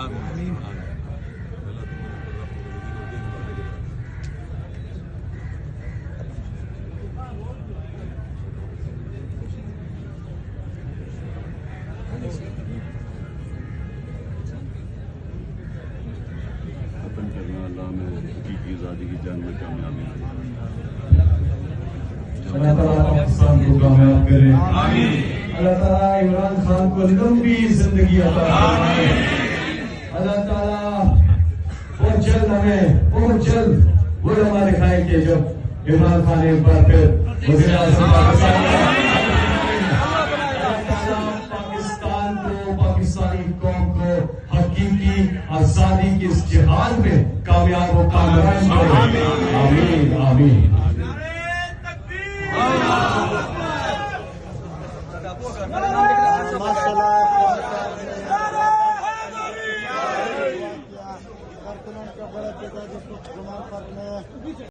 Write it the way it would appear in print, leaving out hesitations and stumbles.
آمين. آمين. खत्म करना अल्लाह में हकीकी आज़ादी की जान में कामयाबी अल्लाह ताला पाकिस्तान को कामयाब करे। अल्लाह ताला इमरान खान को लंबी जिंदगी अता फरमाए। अल्लाह ताला बहुत जल्द हमें बहुत जल्द वो लम्हा दिखाए कि जब इमरान खान एक बार फिर वज़ीर आज़म पाकिस्तान को पाकिस्तानी कौम को हकीकी आजादी की इस जिहाद में कामयाब हो। आमीन आमीन।